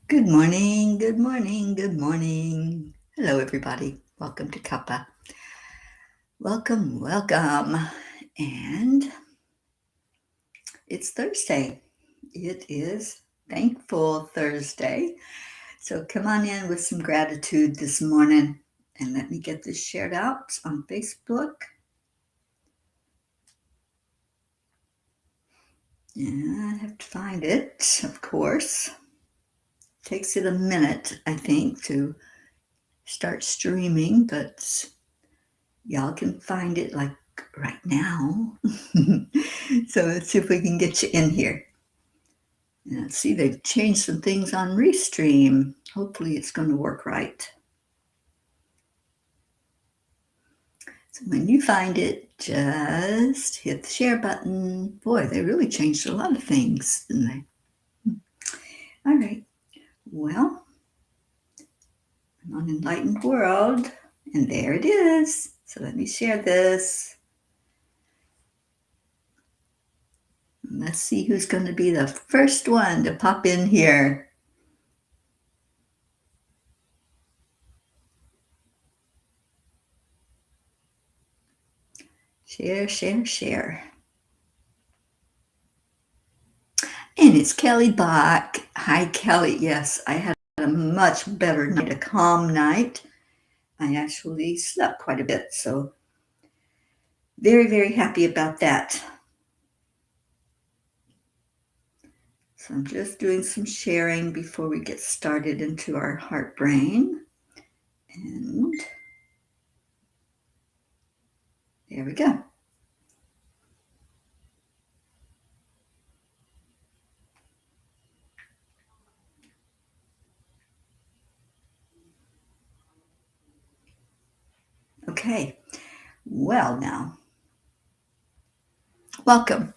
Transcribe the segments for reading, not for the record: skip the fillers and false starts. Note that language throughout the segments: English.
Good morning, good morning, good morning. Hello, everybody. Welcome to Cuppa. Welcome, welcome. And it's Thursday. It is Thankful Thursday. So come on in with some gratitude this morning and let me get this shared out on Facebook. Yeah, I have to find it, of course. Takes it a minute, I think, to start streaming, but y'all can find it like right now. So let's see if we can get you in here. And let's see, they've changed some things on Restream. Hopefully it's going to work right. So when you find it, just hit the share button. Boy, they really changed a lot of things, didn't they? All right. Well, I'm on Enlightened World, and there it is. So let me share this. Let's see who's going to be the first one to pop in here. Share, share, share. And it's Kelly Bach. Hi, Kelly. Yes, I had a much better night, a calm night. I actually slept quite a bit, so very, very happy about that. So I'm just doing some sharing before we get started into our heart brain. And there we go. Okay, well now, welcome.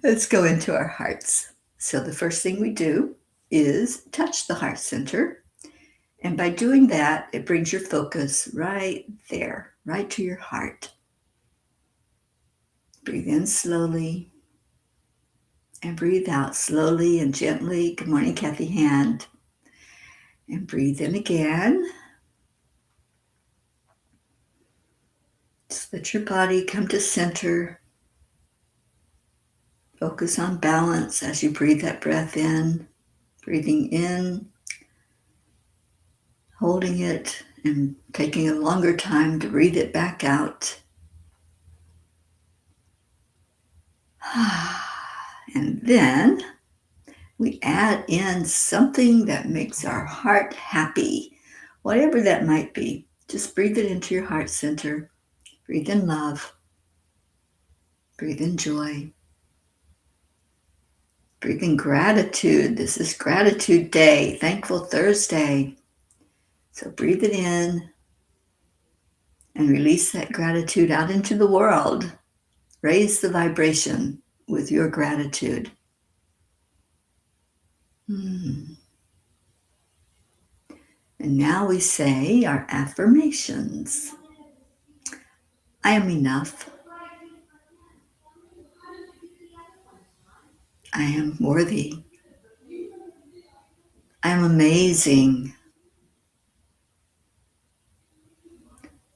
Let's go into our hearts. So the first thing we do is touch the heart center. And by doing that, it brings your focus right there, right to your heart. Breathe in slowly and breathe out slowly and gently. Good morning, Kathy Hand. And breathe in again. Just let your body come to center. Focus on balance as you breathe that breath in. Breathing in, holding it, and taking a longer time to breathe it back out. And then we add in something that makes our heart happy, whatever that might be. Just breathe it into your heart center. Breathe in love. Breathe in joy. Breathe in gratitude. This is Gratitude Day, Thankful Thursday. So breathe it in and release that gratitude out into the world. Raise the vibration with your gratitude. And now we say our affirmations. I am enough. I am worthy. I am amazing.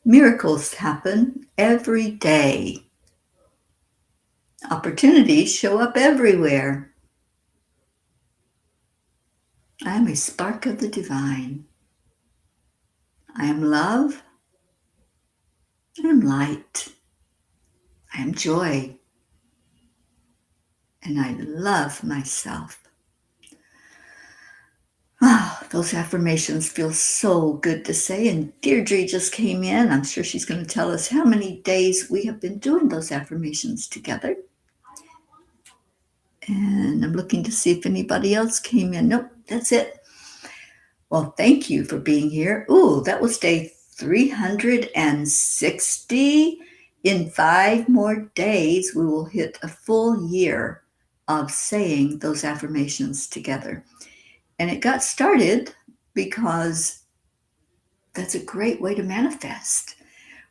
Miracles happen every day. Opportunities show up everywhere. I am a spark of the divine. I am love. I am light. I am joy. And I love myself. Oh, those affirmations feel so good to say. And Deirdre just came in. I'm sure she's going to tell us how many days we have been doing those affirmations together. And I'm looking to see if anybody else came in. Nope, that's it. Well, thank you for being here. Ooh, that was day 360. In 5 more days, we will hit a full year of saying those affirmations together. And it got started because that's a great way to manifest.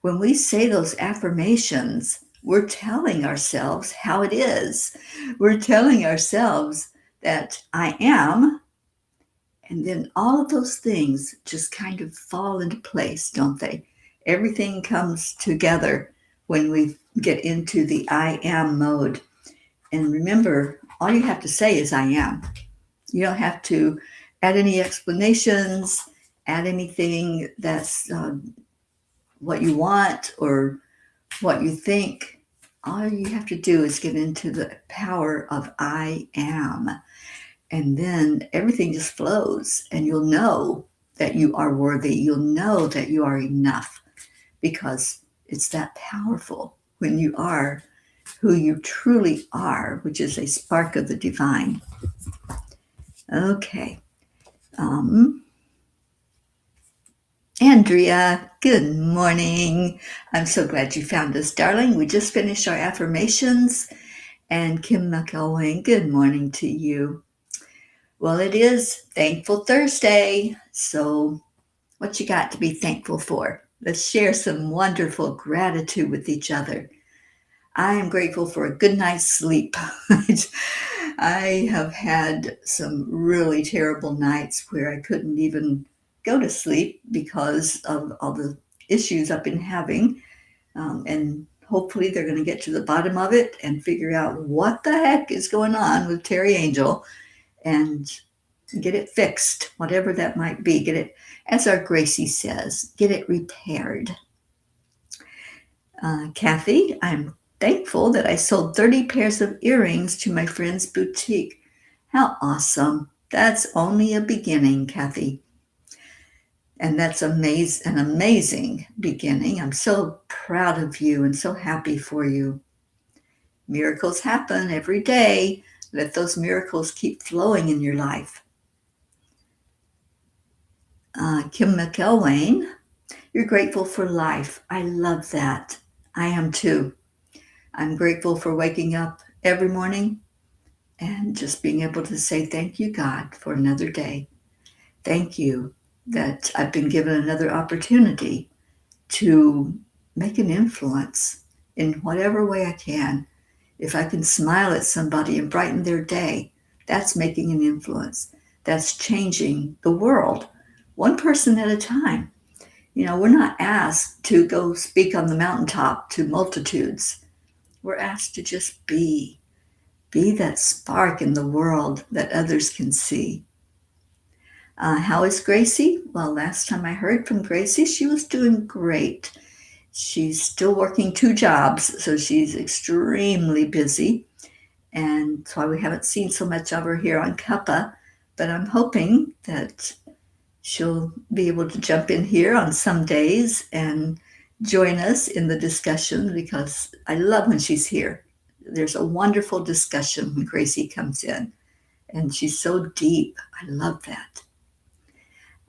When we say those affirmations, we're telling ourselves how it is. We're telling ourselves that I am, And then all of those things just kind of fall into place, don't they? Everything comes together when we get into the I am mode. And remember, all you have to say is I am. You don't have to add any explanations, add anything that's what you want or what you think. All you have to do is get into the power of I am. And then everything just flows, and you'll know that you are worthy. You'll know that you are enough because it's that powerful when you are who you truly are, which is a spark of the divine. Okay. Andrea, good morning. I'm so glad you found us, darling. We just finished our affirmations. And Kim McElwain, good morning to you. Well, it is Thankful Thursday. So what you got to be thankful for? Let's share some wonderful gratitude with each other. I am grateful for a good night's sleep. I have had some really terrible nights where I couldn't even go to sleep because of all the issues I've been having. And hopefully they're going to get to the bottom of it and figure out what the heck is going on with Teri Angel and get it fixed, whatever that might be. Get it, as our Gracie says, get it repaired. Kathy, I'm thankful that I sold 30 pairs of earrings to my friend's boutique. How awesome. That's only a beginning, Kathy. And that's an amazing beginning. I'm so proud of you and so happy for you. Miracles happen every day. Let those miracles keep flowing in your life. Kim McElwain, you're grateful for life. I love that. I am too. I'm grateful for waking up every morning and just being able to say thank you, God, for another day. Thank you that I've been given another opportunity to make an influence in whatever way I can. If I can smile at somebody and brighten their day, that's making an influence. That's changing the world, one person at a time. We're not asked to go speak on the mountaintop to multitudes. We're asked to just be that spark in the world that others can see. How is Gracie? Well, last time I heard from Gracie, she was doing great. She's still working 2 jobs, so she's extremely busy. And that's why we haven't seen so much of her here on Cuppa. But I'm hoping that she'll be able to jump in here on some days and join us in the discussion because I love when she's here. There's a wonderful discussion when Gracie comes in, and she's so deep. I love that.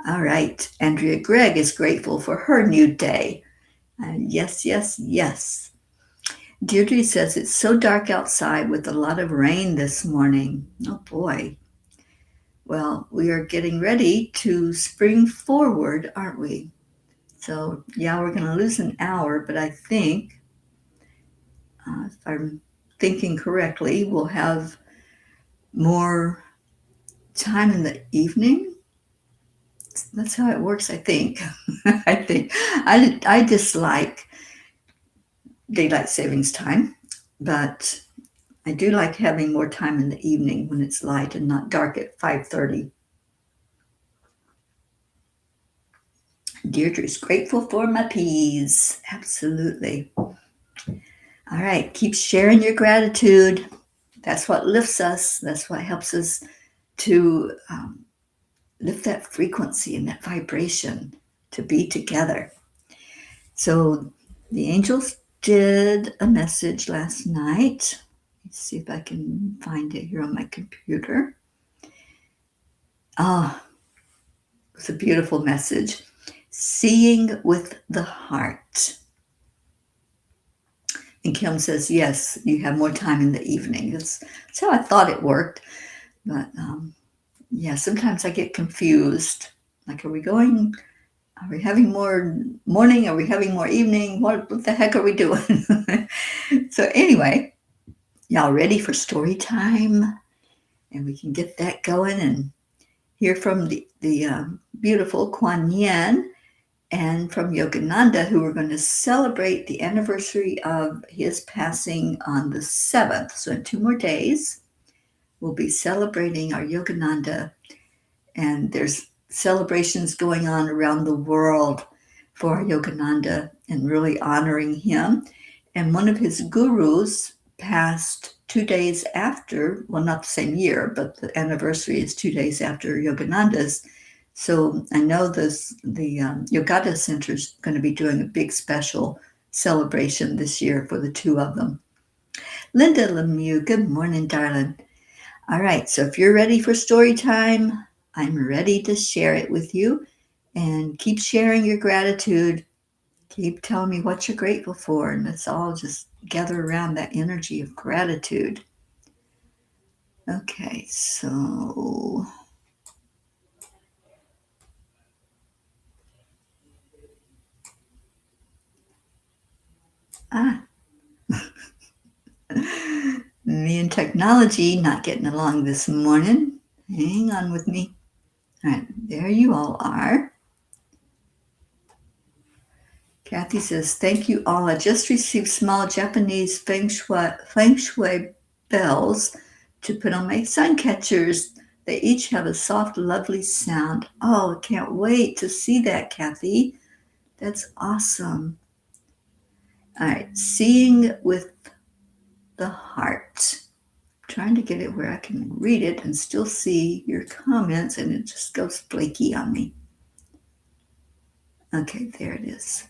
All right. Andrea Gregg is grateful for her new day. Yes, yes, yes. Deirdre says it's so dark outside with a lot of rain this morning. Oh boy. Well, we are getting ready to spring forward, aren't we? So, yeah, we're going to lose an hour, but I think, if I'm thinking correctly, we'll have more time in the evening. That's how it works, I think. I dislike daylight savings time, but I do like having more time in the evening when it's light and not dark at 5:30. Deirdre's grateful for my peas. Absolutely. All right, keep sharing your gratitude. That's what lifts us. That's what helps us to lift that frequency and that vibration to be together. So the angels did a message last night. Let's see if I can find it here on my computer. It's a beautiful message. Seeing with the heart. And Kim says, yes, you have more time in the evening. That's how I thought it worked. But yeah, sometimes I get confused. Like, are we having more morning? Are we having more evening? What the heck are we doing? So anyway, y'all ready for story time? And we can get that going and hear from the beautiful Kuan Yin and from Yogananda, who are going to celebrate the anniversary of his passing on the 7th. So in 2 more days, we'll be celebrating our Yogananda, and there's celebrations going on around the world for our Yogananda and really honoring him. And one of his gurus passed 2 days after, well, not the same year, but the anniversary is 2 days after Yogananda's. So I know the Yogata Center is going to be doing a big special celebration this year for the two of them. Linda Lemieux, good morning, darling. All right, so if you're ready for story time, I'm ready to share it with you. And keep sharing your gratitude. Keep telling me what you're grateful for, and let's all just gather around that energy of gratitude. Okay, so me and technology not getting along this morning. Hang on with me. All right, there you all are. Kathy says, thank you all. I just received small Japanese feng shui bells to put on my sun catchers. They each have a soft, lovely sound. Oh, I can't wait to see that, Kathy. That's awesome. All right, seeing with the heart. Trying to get it where I can read it and still see your comments, and it just goes flaky on me. Okay, there it is.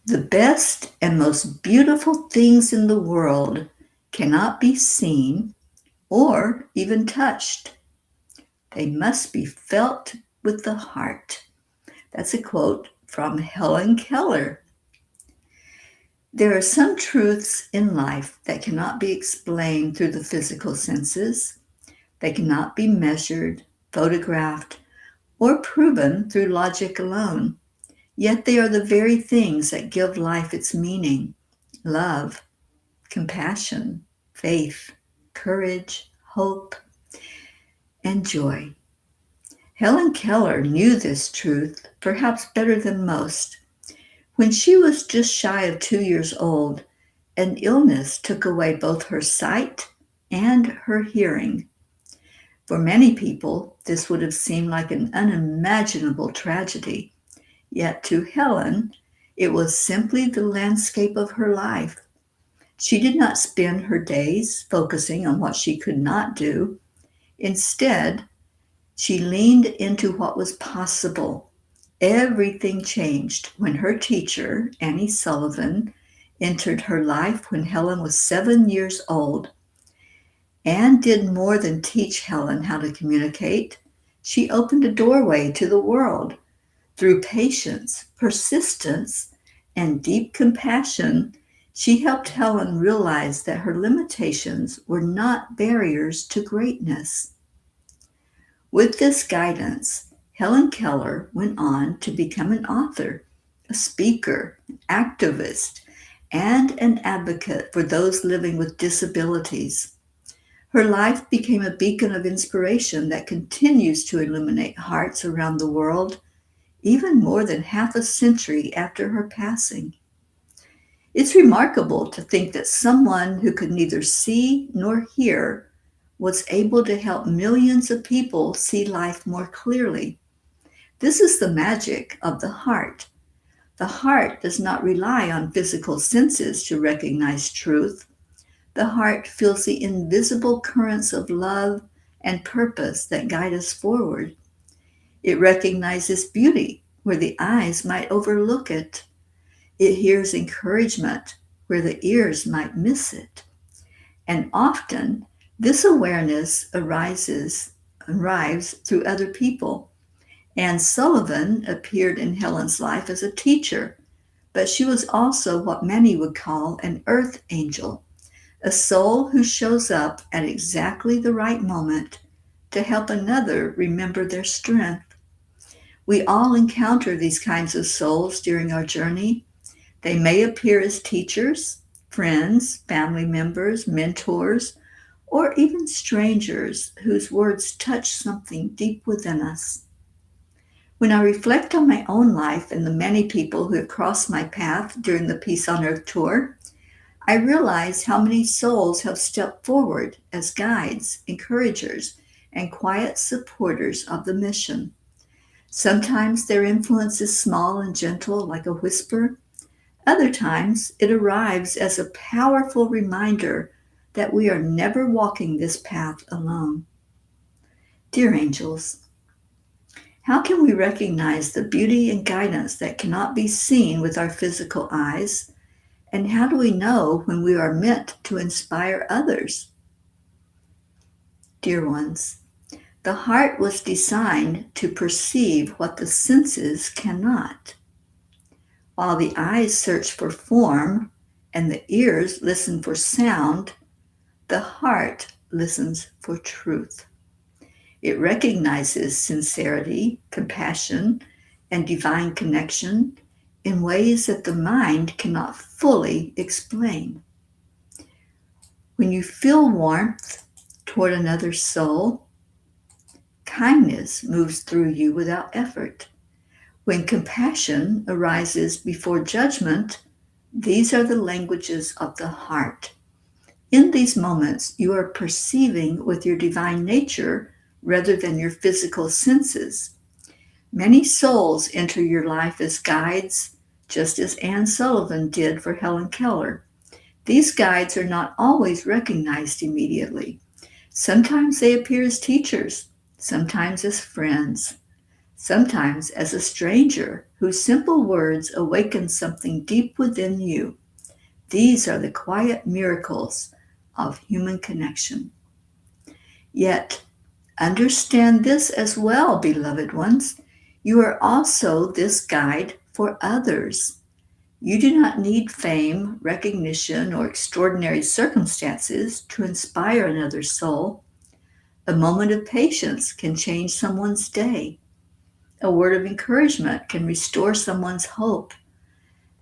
The best and most beautiful things in the world cannot be seen or even touched. They must be felt with the heart. That's a quote from Helen Keller. There are some truths in life that cannot be explained through the physical senses. They cannot be measured, photographed, or proven through logic alone. Yet they are the very things that give life its meaning: love, compassion, faith, courage, hope, and joy. Helen Keller knew this truth perhaps better than most. When she was just shy of 2 years old, an illness took away both her sight and her hearing. For many people, this would have seemed like an unimaginable tragedy. Yet to Helen, it was simply the landscape of her life. She did not spend her days focusing on what she could not do. Instead, she leaned into what was possible. Everything changed when her teacher, Annie Sullivan, entered her life when Helen was 7 years old. Anne did more than teach Helen how to communicate. She opened a doorway to the world. Through patience, persistence, and deep compassion, she helped Helen realize that her limitations were not barriers to greatness. With this guidance, Helen Keller went on to become an author, a speaker, an activist, and an advocate for those living with disabilities. Her life became a beacon of inspiration that continues to illuminate hearts around the world, even more than half a century after her passing. It's remarkable to think that someone who could neither see nor hear was able to help millions of people see life more clearly. This is the magic of the heart. The heart does not rely on physical senses to recognize truth. The heart feels the invisible currents of love and purpose that guide us forward. It recognizes beauty where the eyes might overlook it. It hears encouragement where the ears might miss it. And often, this awareness arrives through other people. Anne Sullivan appeared in Helen's life as a teacher, but she was also what many would call an earth angel, a soul who shows up at exactly the right moment to help another remember their strength. We all encounter these kinds of souls during our journey. They may appear as teachers, friends, family members, mentors, or even strangers whose words touch something deep within us. When I reflect on my own life and the many people who have crossed my path during the Peace on Earth tour, I realize how many souls have stepped forward as guides, encouragers, and quiet supporters of the mission. Sometimes their influence is small and gentle, like a whisper. Other times it arrives as a powerful reminder that we are never walking this path alone. Dear angels, how can we recognize the beauty and guidance that cannot be seen with our physical eyes? And how do we know when we are meant to inspire others? Dear ones, the heart was designed to perceive what the senses cannot. While the eyes search for form and the ears listen for sound, the heart listens for truth. It recognizes sincerity, compassion, and divine connection in ways that the mind cannot fully explain. When you feel warmth toward another soul, kindness moves through you without effort. When compassion arises before judgment, these are the languages of the heart. In these moments, you are perceiving with your divine nature rather than your physical senses. Many souls enter your life as guides, just as Anne Sullivan did for Helen Keller. These guides are not always recognized immediately. Sometimes they appear as teachers, sometimes as friends, sometimes as a stranger whose simple words awaken something deep within you. These are the quiet miracles of human connection. Yet, understand this as well, beloved ones. You are also this guide for others. You do not need fame, recognition, or extraordinary circumstances to inspire another soul. A moment of patience can change someone's day. A word of encouragement can restore someone's hope.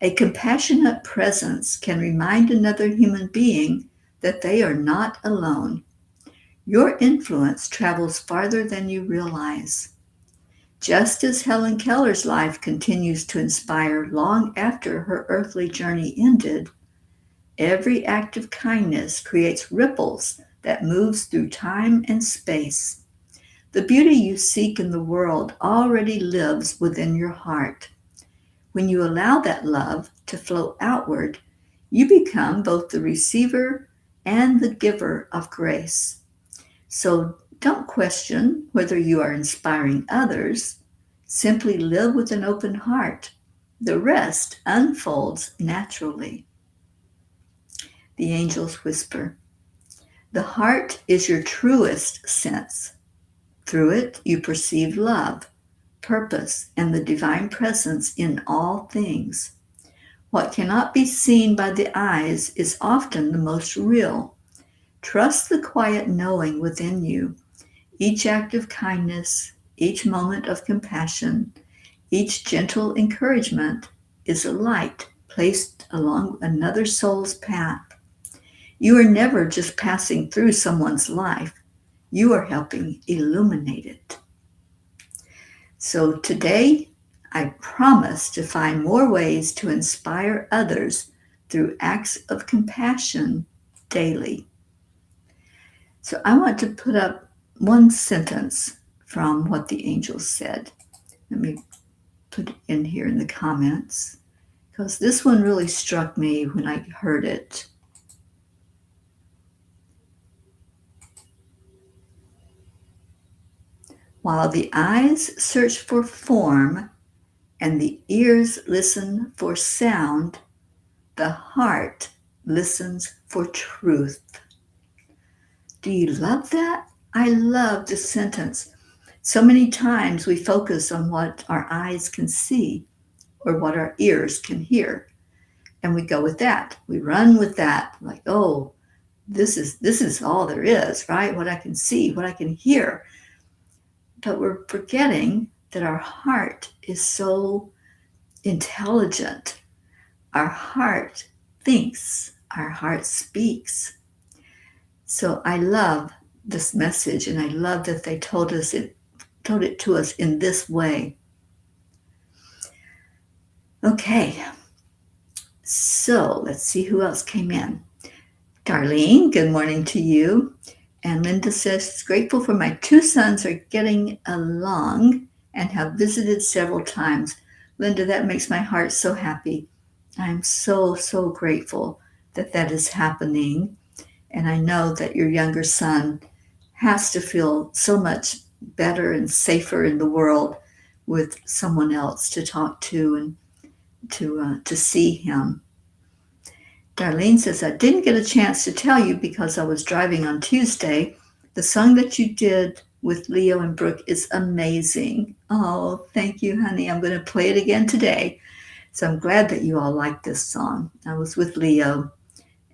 A compassionate presence can remind another human being that they are not alone. Your influence travels farther than you realize. Just as Helen Keller's life continues to inspire long after her earthly journey ended, every act of kindness creates ripples that moves through time and space. The beauty you seek in the world already lives within your heart. When you allow that love to flow outward, you become both the receiver and the giver of grace. So don't question whether you are inspiring others. Simply live with an open heart. The rest unfolds naturally. The angels whisper, the heart is your truest sense. Through it, you perceive love, purpose, and the divine presence in all things. What cannot be seen by the eyes is often the most real. Trust the quiet knowing within you. Each act of kindness, each moment of compassion, each gentle encouragement is a light placed along another soul's path. You are never just passing through someone's life. You are helping illuminate it. So today, I promise to find more ways to inspire others through acts of compassion daily. So I want to put up one sentence from what the angels said. Let me put it in here in the comments, because this one really struck me when I heard it. While the eyes search for form and the ears listen for sound, the heart listens for truth. Do you love that? I love this sentence. So many times we focus on what our eyes can see or what our ears can hear, and we go with that. We run with that, like, oh, this is all there is, right? What I can see, what I can hear. But we're forgetting that our heart is so intelligent. Our heart thinks, our heart speaks. So I love this message, and I love that they told it to us in this way. Okay, so let's see who else came in. Darlene, good morning to you. And Linda says, she's grateful for my two sons are getting along and have visited several times. Linda, that makes my heart so happy. I'm so, so grateful that that is happening. And I know that your younger son has to feel so much better and safer in the world with someone else to talk to and to see him. Darlene says, I didn't get a chance to tell you because I was driving on Tuesday. The song that you did with Leo and Brooke is amazing. Oh, thank you, honey. I'm going to play it again today. So I'm glad that you all like this song. I was with Leo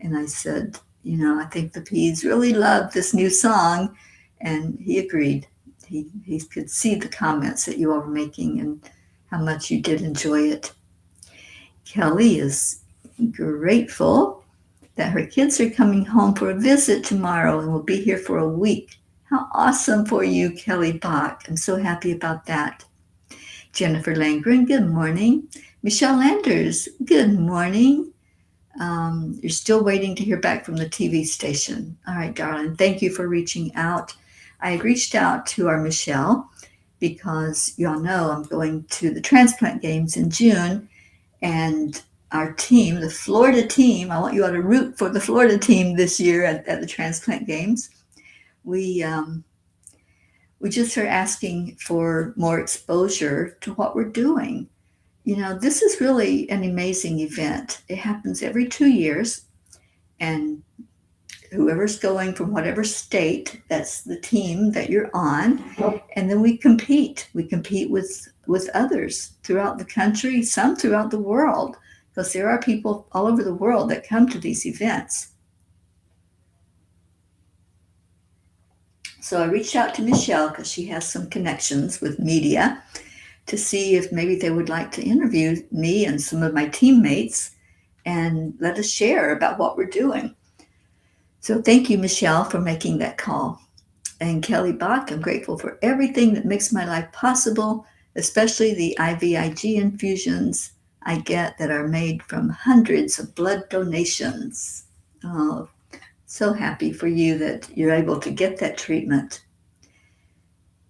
and I said, I think the P's really love this new song. And he agreed. He could see the comments that you all were making and how much you did enjoy it. Kelly is grateful that her kids are coming home for a visit tomorrow and will be here for a week. How awesome for you, Kelly Bach. I'm so happy about that. Jennifer Langren, good morning. Michelle Landers, good morning. You're still waiting to hear back from the TV station. All right, darling, thank you for reaching out. I reached out to our Michelle because y'all know I'm going to the transplant games in June, and our team, the Florida team, I want you all to root for the Florida team this year at the transplant games. We just are asking for more exposure to what we're doing. This is really an amazing event. It happens every 2 years, and whoever's going from whatever state, that's the team that you're on, and then we compete. We compete with others throughout the country, some throughout the world, because there are people all over the world that come to these events. So I reached out to Michelle because she has some connections with media to see if maybe they would like to interview me and some of my teammates and let us share about what we're doing. So thank you, Michelle, for making that call. And Kelly Bach, I'm grateful for everything that makes my life possible, especially the IVIG infusions I get that are made from hundreds of blood donations. Oh, so happy for you that you're able to get that treatment.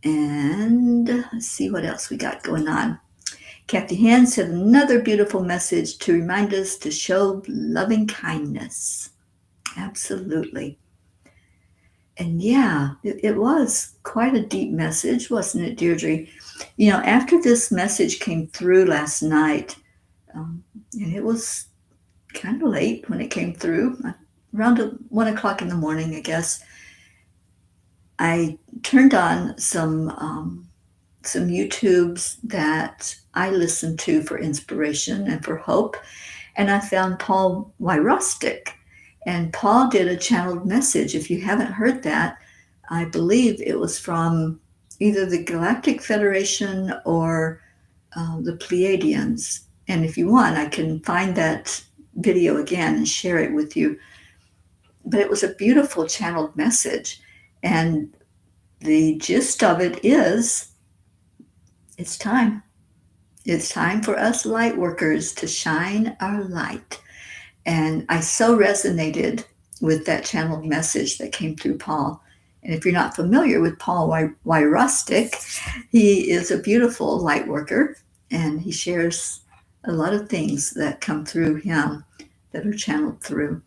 And let's see what else we got going on. Kathy Hand said another beautiful message to remind us to show loving kindness. Absolutely. And yeah, it was quite a deep message, wasn't it, Deirdre? After this message came through last night, and it was kind of late when it came through, around 1 o'clock in the morning, I guess, I turned on some YouTubes that I listen to for inspiration and for hope, and I found Paul Wyrostic. And Paul did a channeled message. If you haven't heard that, I believe it was from either the Galactic Federation or the Pleiadians. And if you want, I can find that video again and share it with you. But it was a beautiful channeled message. And the gist of it is, it's time. It's time for us light workers to shine our light. And I so resonated with that channeled message that came through Paul. And if you're not familiar with Paul Wyrostic, he is a beautiful light worker, and he shares a lot of things that come through him that are channeled through.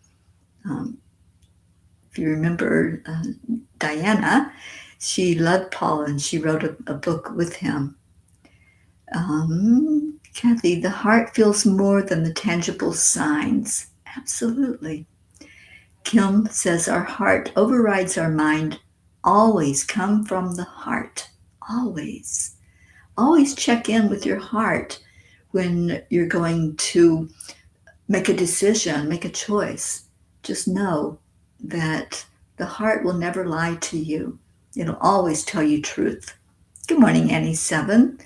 If you remember Diana, she loved Paul, and she wrote a book with him. Kathy, the heart feels more than the tangible signs. Absolutely. Kim says our heart overrides our mind. Always come from the heart. Always. Always check in with your heart when you're going to make a decision, make a choice. Just know that the heart will never lie to you. It'll always tell you truth. Good morning, Annie 7.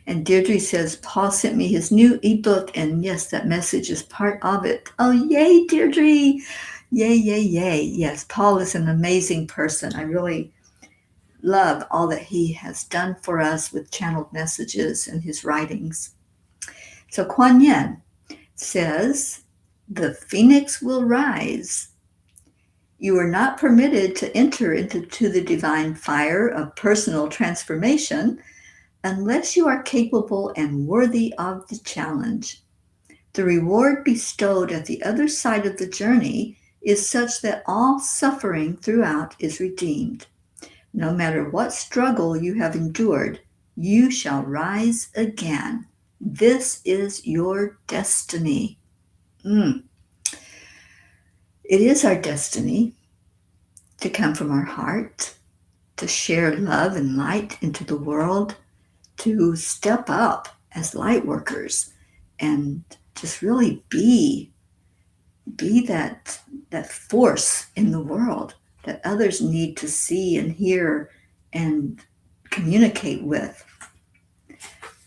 And Deirdre says, Paul sent me his new ebook, and yes, that message is part of it. Oh, yay, Deirdre. Yay, yay, yay. Yes, Paul is an amazing person. I really love all that he has done for us with channeled messages and his writings. So Kuan Yin says, the phoenix will rise. You are not permitted to enter into the divine fire of personal transformation unless you are capable and worthy of the challenge. The reward bestowed at the other side of the journey is such that all suffering throughout is redeemed. No matter what struggle you have endured, you shall rise again. This is your destiny. It is our destiny to come from our heart, to share love and light into the world, to step up as light workers and just really be that force in the world that others need to see and hear and communicate with.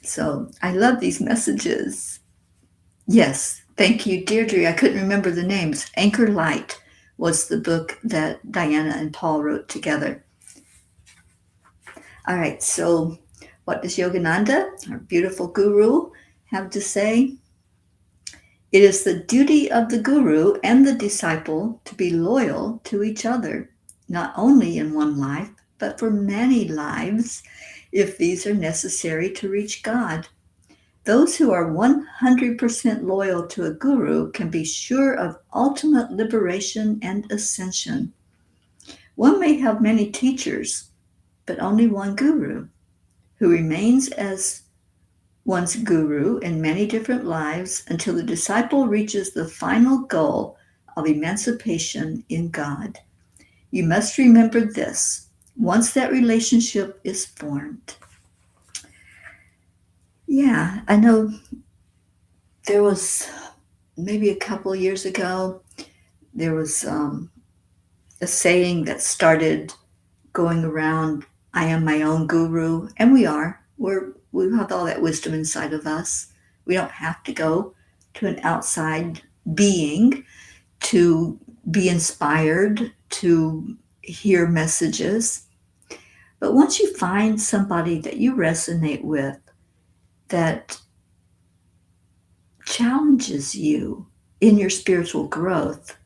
So I love these messages. Yes, thank you, Deirdre. I couldn't remember the names. Anchor Light was the book that Diana and Paul wrote together. All right, so what does Yogananda, our beautiful guru, have to say? It is the duty of the guru and the disciple to be loyal to each other, not only in one life, but for many lives, if these are necessary to reach God. Those who are 100% loyal to a guru can be sure of ultimate liberation and ascension. One may have many teachers, but only one guru, who remains as one's guru in many different lives until the disciple reaches the final goal of emancipation in God. You must remember this once that relationship is formed. Yeah, I know there was maybe a couple of years ago, there was a saying that started going around, I am my own guru, and we are. We have all that wisdom inside of us. We don't have to go to an outside being to be inspired, to hear messages. But once you find somebody that you resonate with, that challenges you in your spiritual growth,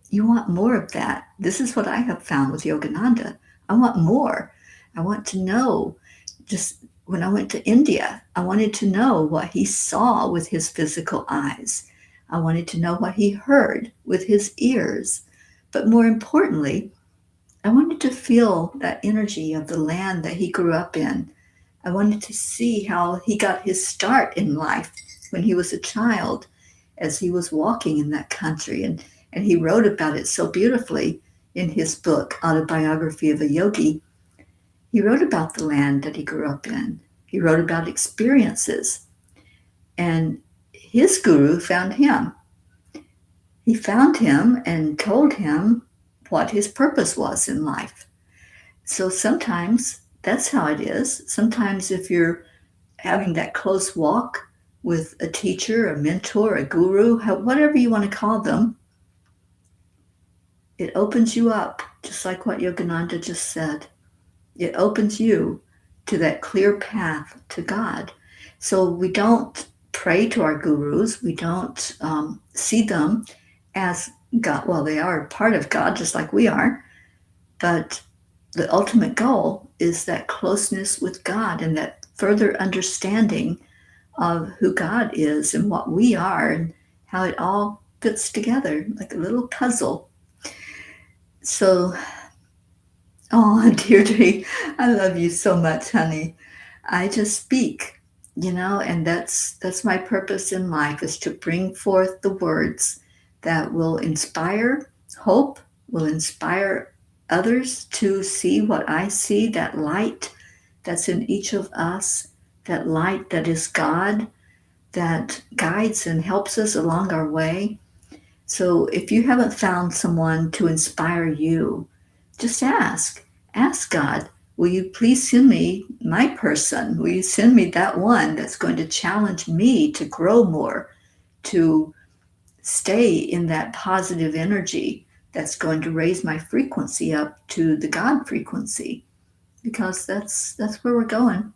you want more of that. This is what I have found with Yogananda. I want more. I want to know. Just when I went to India, I wanted to know what he saw with his physical eyes. I wanted to know what he heard with his ears. But more importantly, I wanted to feel that energy of the land that he grew up in. I wanted to see how he got his start in life when he was a child, as he was walking in that country. And he wrote about it so beautifully in his book, Autobiography of a Yogi. He wrote about the land that he grew up in. He wrote about experiences. And his guru found him. He found him and told him what his purpose was in life. So sometimes that's how it is. Sometimes if you're having that close walk with a teacher, a mentor, a guru, whatever you want to call them, it opens you up, just like what Yogananda just said. It opens you to that clear path to God. So we don't pray to our gurus. We don't see them as God. Well, they are part of God, just like we are. But the ultimate goal is that closeness with God and that further understanding of who God is and what we are and how it all fits together like a little puzzle. So, oh, Deirdre, I love you so much, honey. I just speak, and that's my purpose in life, is to bring forth the words that will inspire hope, will inspire others to see what I see, that light that's in each of us, that light that is God, that guides and helps us along our way. So if you haven't found someone to inspire you, just ask. Ask God, will you please send me my person? Will you send me that one that's going to challenge me to grow more, to stay in that positive energy, that's going to raise my frequency up to the God frequency, because that's where we're going.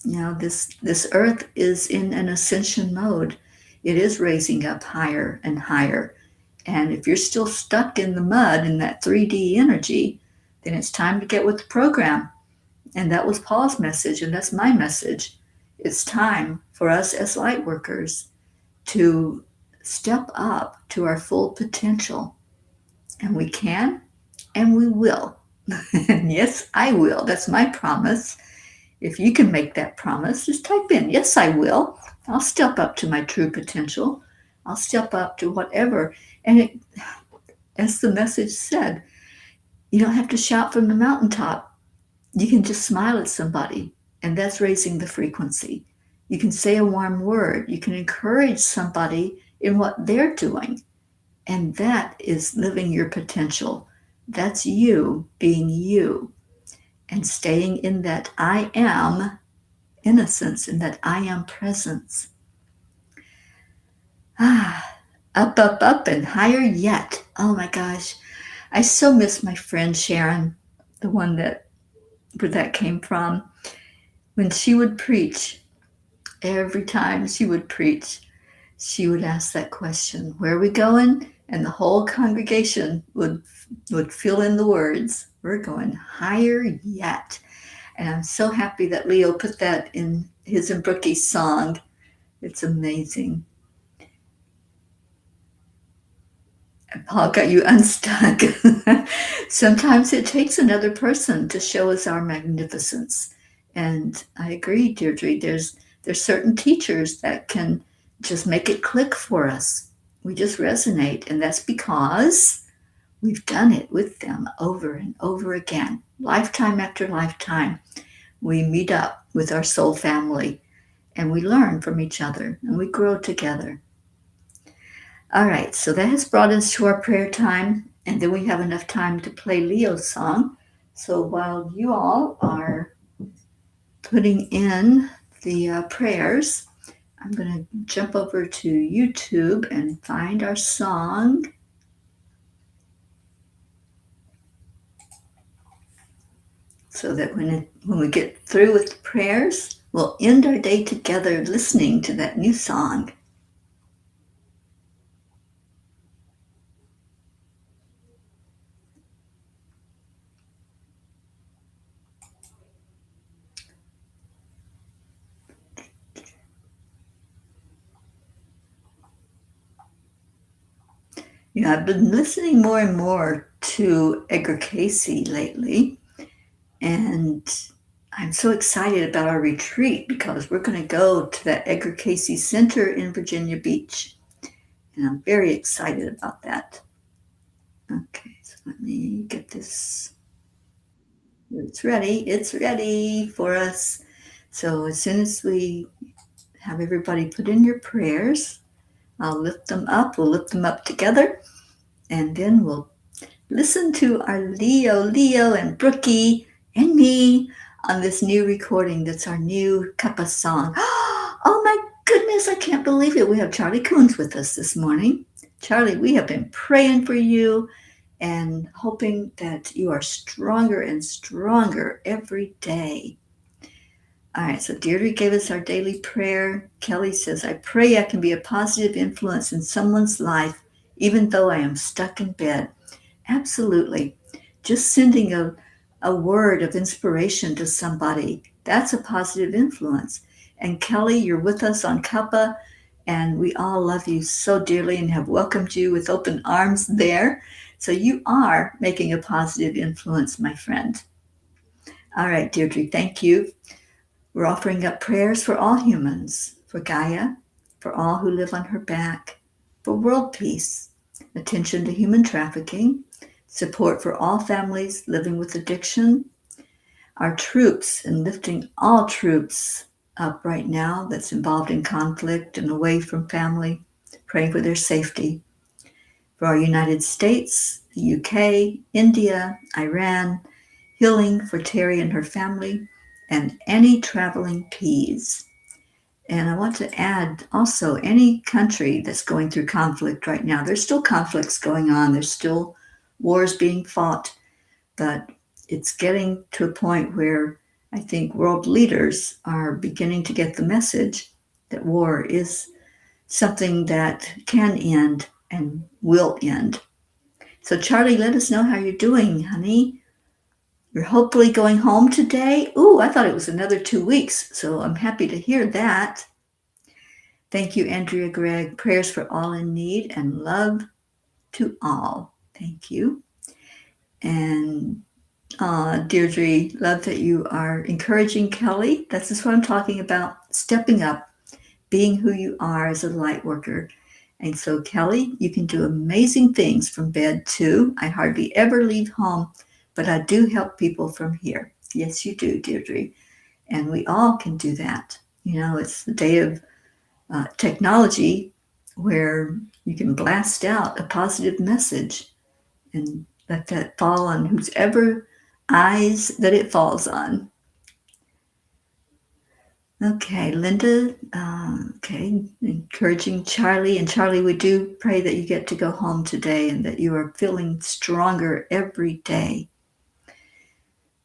This earth is in an ascension mode. It is raising up higher and higher. And if you're still stuck in the mud in that 3D energy, then it's time to get with the program. And that was Paul's message, and that's my message. It's time for us as light workers to step up to our full potential. And we can, and we will. And yes, I will. That's my promise. If you can make that promise, just type in, yes, I will. I'll step up to my true potential. I'll step up to whatever. And as the message said, you don't have to shout from the mountaintop. You can just smile at somebody, and that's raising the frequency. You can say a warm word. You can encourage somebody in what they're doing, and that is living your potential. That's you being you and staying in that I am innocence, in that I am presence. Up, up, up, and higher yet. Oh my gosh. I so miss my friend Sharon, the one where that came from. When she would preach, every time she would preach, she would ask that question, where are we going? And the whole congregation would fill in the words. We're going higher yet. And I'm so happy that Leo put that in his and Brookie's song. It's amazing. And Paul got you unstuck. Sometimes it takes another person to show us our magnificence. And I agree, Deirdre, there's certain teachers that can just make it click for us. We just resonate, and that's because we've done it with them over and over again, lifetime after lifetime. We meet up with our soul family, and we learn from each other, and we grow together. All right, so that has brought us to our prayer time, and then we have enough time to play Leo's song. So while you all are putting in the prayers, I'm going to jump over to YouTube and find our song. So that when we get through with the prayers, we'll end our day together listening to that new song. I've been listening more and more to Edgar Cayce lately, and I'm so excited about our retreat because we're going to go to that Edgar Cayce Center in Virginia Beach, and I'm very excited about that. Okay, so let me get this. It's ready for us. So as soon as we have everybody put in your prayers, I'll lift them up. We'll lift them up together, and then we'll listen to our Leo and Brookie and me on this new recording. That's our new Cuppa song. Oh my goodness, I can't believe it. We have Charlie Coons with us this morning. Charlie, we have been praying for you and hoping that you are stronger and stronger every day. All right, so Deirdre gave us our daily prayer. Kelly says, I pray I can be a positive influence in someone's life, even though I am stuck in bed. Absolutely. Just sending a word of inspiration to somebody, that's a positive influence. And Kelly, you're with us on Cuppa, and we all love you so dearly and have welcomed you with open arms there. So you are making a positive influence, my friend. All right, Deirdre, thank you. We're offering up prayers for all humans, for Gaia, for all who live on her back, for world peace, attention to human trafficking, support for all families living with addiction, our troops, and lifting all troops up right now that's involved in conflict and away from family, praying for their safety, for our United States, the UK, India, Iran, healing for Teri and her family, and any traveling peas. And I want to add also any country that's going through conflict right now. There's still conflicts going on. There's still wars being fought, but it's getting to a point where I think world leaders are beginning to get the message that war is something that can end and will end. So, Charlie, let us know how you're doing, honey. You're hopefully going home today. Ooh, I thought it was another 2 weeks, so I'm happy to hear that. Thank you, Andrea Gregg. Prayers for all in need and love to all. Thank you. And Deirdre, love that you are encouraging Kelly. That's just what I'm talking about. Stepping up, being who you are as a light worker. And so, Kelly, you can do amazing things from bed too. I hardly ever leave home, but I do help people from here. Yes, you do, Deirdre. And we all can do that. You know, it's the day of technology where you can blast out a positive message and let that fall on whoever eyes that it falls on. Okay, Linda, okay, encouraging Charlie. And Charlie, we do pray that you get to go home today and that you are feeling stronger every day.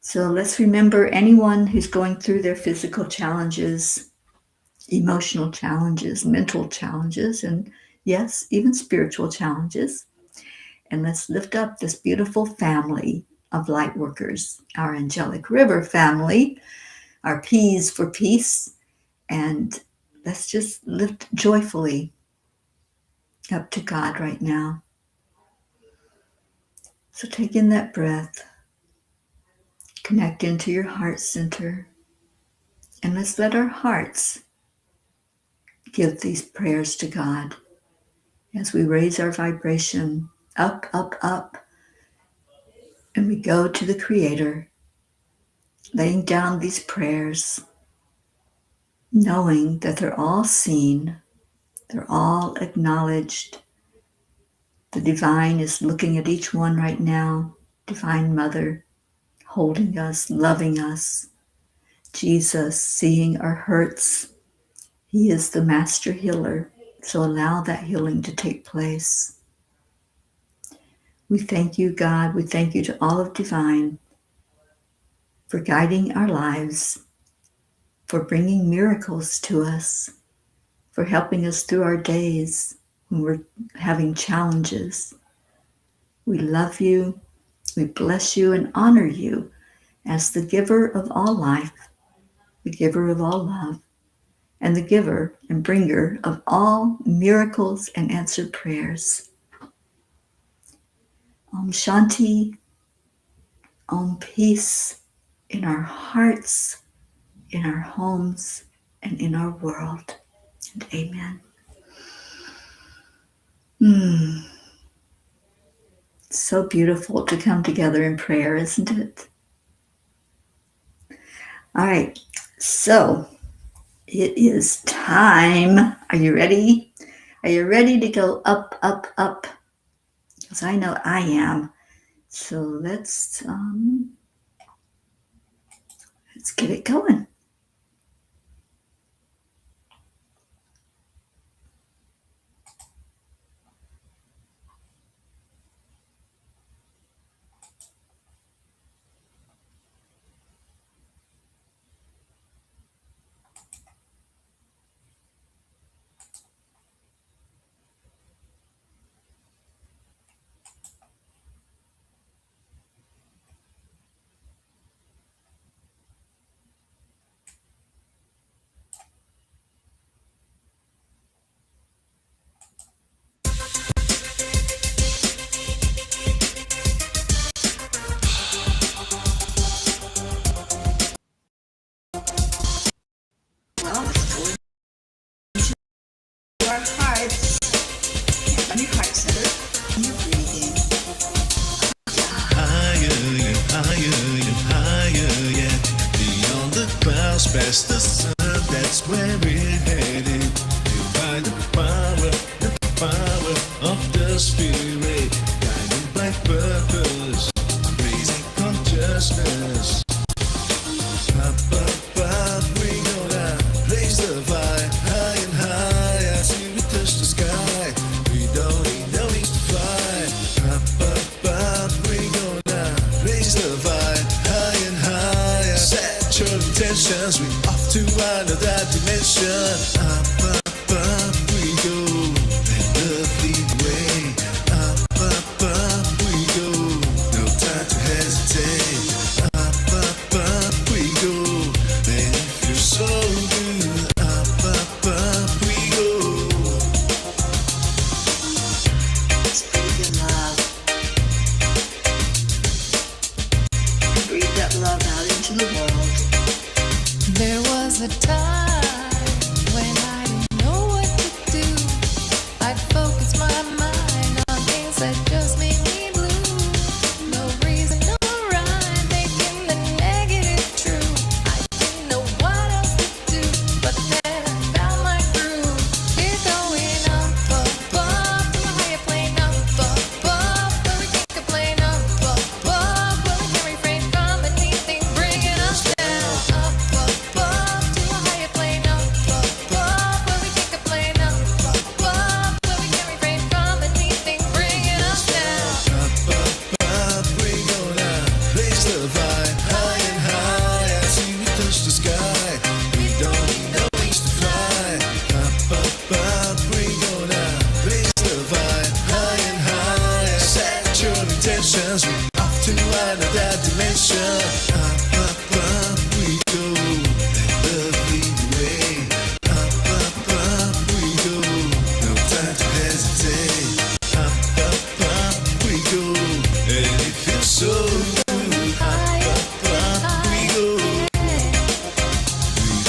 So let's remember anyone who's going through their physical challenges, emotional challenges, mental challenges, and yes, even spiritual challenges. And let's lift up this beautiful family of light workers, our Angelic River family, our P's for peace, and let's just lift joyfully up to God right now. So take in that breath, connect into your heart center, and let's let our hearts give these prayers to God as we raise our vibration up, up, up, and we go to the Creator, laying down these prayers, knowing that they're all seen, they're all acknowledged. The divine is looking at each one right now. Divine Mother, holding us, loving us. Jesus, seeing our hurts. He is the master healer, so allow that healing to take place. We thank you, God. We thank you to all of Divine for guiding our lives, for bringing miracles to us, for helping us through our days when we're having challenges. We love you, we bless you and honor you as the giver of all life, the giver of all love, and the giver and bringer of all miracles and answered prayers. Om Shanti, Om Peace in our hearts, in our homes, and in our world. And amen. So beautiful to come together in prayer, isn't it? All right, so it is time. Are you ready? Are you ready to go up, up, up? Because I know I am. So let's get it going. Our hearts and your heart center. You're breathing. Higher and higher and higher, yeah. Beyond the clouds, past the sun, that's where we're headed. By the power of the Spirit, guided by purpose, raising consciousness. Up, up, up, we gonna raise the fire, high and high, till we touch the sky. We don't need no wings to fly. Up, up, up, raise the vibe higher and higher. Set your intentions, we off to another dimension. Up we go, and love lead the way. Up we go, no time to hesitate. Up we go, and it feels so good. Up we go. Breathe in love. Breathe that love out into the world. There was a time when I didn't know what to do. I'd focus my mind on things that just made me blue. No reason, no rhyme, making the negative true. I didn't know what else to do, but then I found my groove. We're going up, above, to a higher plane, up, above, where we can't complain, up, above, where we can't refrain from anything bringing us down. Up, above, to a higher plane, up, above, where we can't complain, up, above, where we can't refrain from anything bringing us down. Up we go now. Raise the vibe high and high as we touch the sky. We don't need no wings to fly. Up we go now. Raise the vibe high and high. Set your intentions, we off to another dimension. Up we go, and love lead the way. Up we go, no time to hesitate. Up we go, and it feels so good. Up we go, we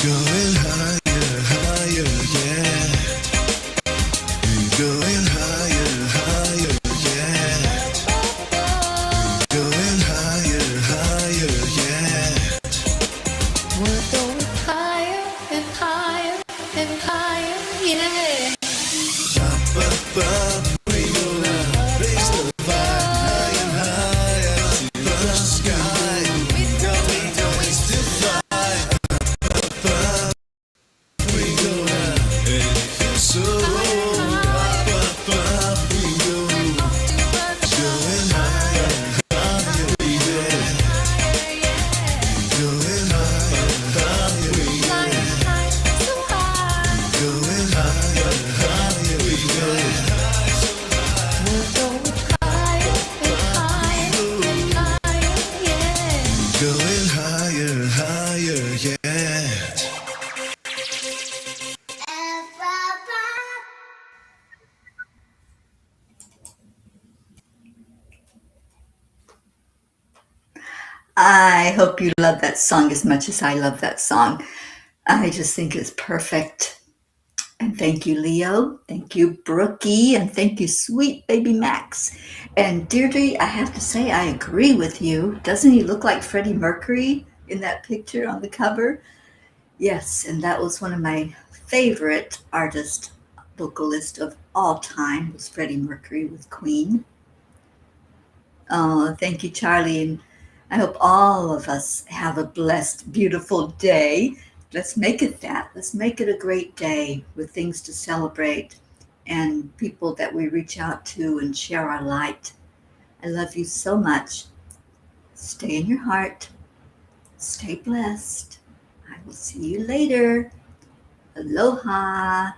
going higher, higher, yeah. We going higher, higher, yeah. Going higher, higher, yeah. We're going higher and higher and higher, yeah. Up we go now. Raise the vibe high and higher to the sky. We don't need no wings to fly. Up we go now, and it feels so good. Up we go, going higher, higher, yeah. Going higher, higher, yeah. Going higher, higher, yeah. We're going higher and higher and higher, yeah. Going higher, higher, yeah. I hope you love that song as much as I love that song. I just think it's perfect. And thank you, Leo. Thank you, Brookie. And thank you, sweet baby Max. And Deirdre, I have to say, I agree with you. Doesn't he look like Freddie Mercury in that picture on the cover? Yes, and that was one of my favorite artist vocalists of all time was Freddie Mercury with Queen. Oh, thank you, Charlie. And I hope all of us have a blessed, beautiful day. Let's make it that. Let's make it a great day with things to celebrate and people that we reach out to and share our light. I love you so much. Stay in your heart. Stay blessed. I will see you later. Aloha.